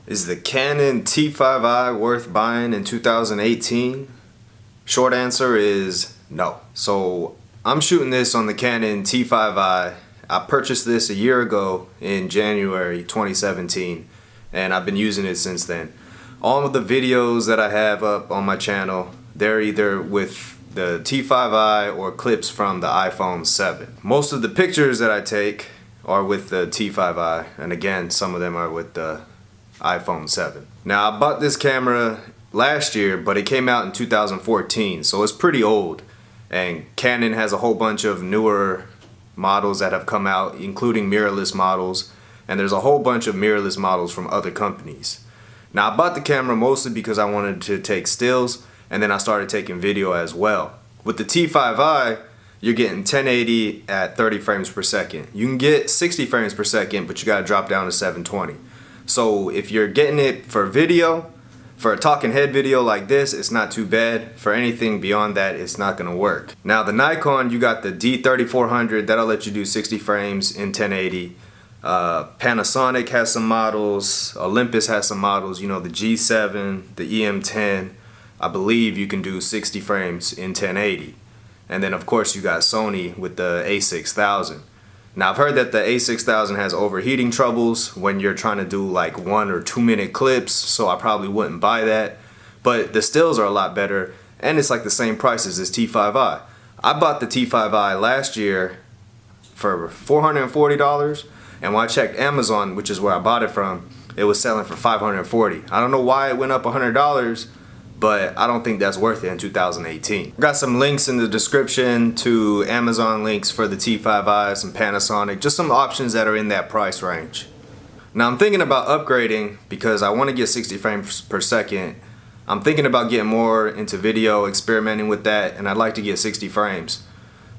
Is the Canon T5i worth buying in 2018? Short answer is no. So I'm shooting this on the Canon T5i. I purchased this a year ago in January 2017 and I've been using it since then. All of the videos that I have up on my channel, they're either with the T5i or clips from the iPhone 7. Most of the pictures that I take are with the T5i, and again, some of them are with the iPhone 7. Now, I bought this camera last year, but it came out in 2014, so it's pretty old. And Canon has a whole bunch of newer models that have come out, including mirrorless models, and there's a whole bunch of mirrorless models from other companies. Now, I bought the camera mostly because I wanted to take stills, and then I started taking video as well. With the T5i, you're getting 1080 at 30 frames per second. You can get 60 frames per second, but you gotta drop down to 720. So if you're getting it for video, for a talking head video like this, it's not too bad. For anything beyond that, it's not gonna work. Now the Nikon, you got the D3400, that'll let you do 60 frames in 1080. Panasonic has some models, Olympus has some models, you know, the G7, the EM10. I believe you can do 60 frames in 1080. And then of course you got Sony with the a6000. Now I've heard that the a6000 has overheating troubles when you're trying to do like 1 or 2 minute clips, so I probably wouldn't buy that. But the stills are a lot better, and it's like the same price as this T5i. I bought the T5i last year for $440, and when I checked Amazon, which is where I bought it from, it was selling for $540. I don't know why it went up $100, but I don't think that's worth it in 2018. Got some links in the description to Amazon links for the T5i, some Panasonic, just some options that are in that price range. Now I'm thinking about upgrading because I want to get 60 frames per second. I'm thinking about getting more into video, experimenting with that, and I'd like to get 60 frames.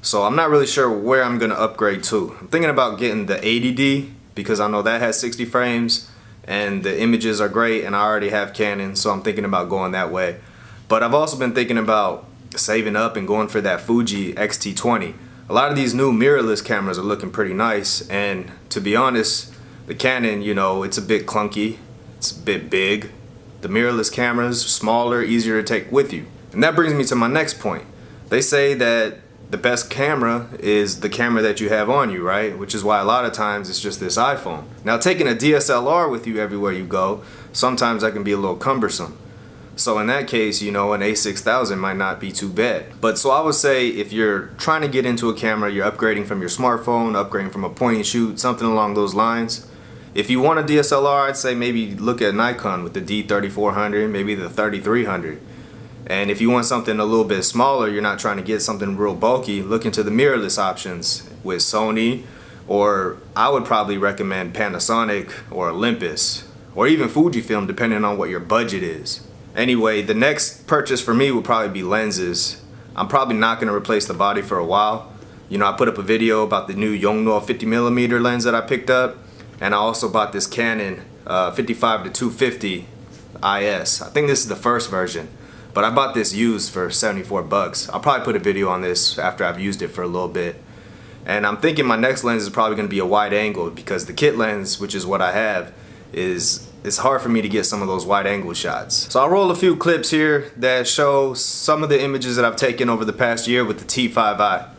So I'm not really sure where I'm gonna upgrade to. I'm thinking about getting the 80D because I know that has 60 frames. And the images are great, and I already have Canon, so I'm thinking about going that way. But I've also been thinking about saving up and going for that Fuji X-T20. A lot of these new mirrorless cameras are looking pretty nice, and to be honest, the Canon, you know, it's a bit clunky, it's a bit big. The mirrorless cameras, smaller, easier to take with you. And that brings me to my next point. They say that the best camera is the camera that you have on you, right? Which is why a lot of times it's just this iPhone. Now taking a DSLR with you everywhere you go, sometimes that can be a little cumbersome. So in that case, you know, an a6000 might not be too bad. But so I would say if you're trying to get into a camera, you're upgrading from your smartphone, upgrading from a point and shoot, something along those lines. If you want a DSLR, I'd say maybe look at Nikon with the D3400, maybe the 3300. And if you want something a little bit smaller, you're not trying to get something real bulky, look into the mirrorless options with Sony, or I would probably recommend Panasonic or Olympus, or even Fujifilm, depending on what your budget is. Anyway, the next purchase for me would probably be lenses. I'm probably not going to replace the body for a while. You know, I put up a video about the new Yongnuo 50mm lens that I picked up, and I also bought this Canon 55-250 IS. I think this is the first version. But I bought this used for 74 bucks. I'll probably put a video on this after I've used it for a little bit. And I'm thinking my next lens is probably going to be a wide angle because the kit lens, which is what I have, it's hard for me to get some of those wide angle shots. So I'll roll a few clips here that show some of the images that I've taken over the past year with the T5i.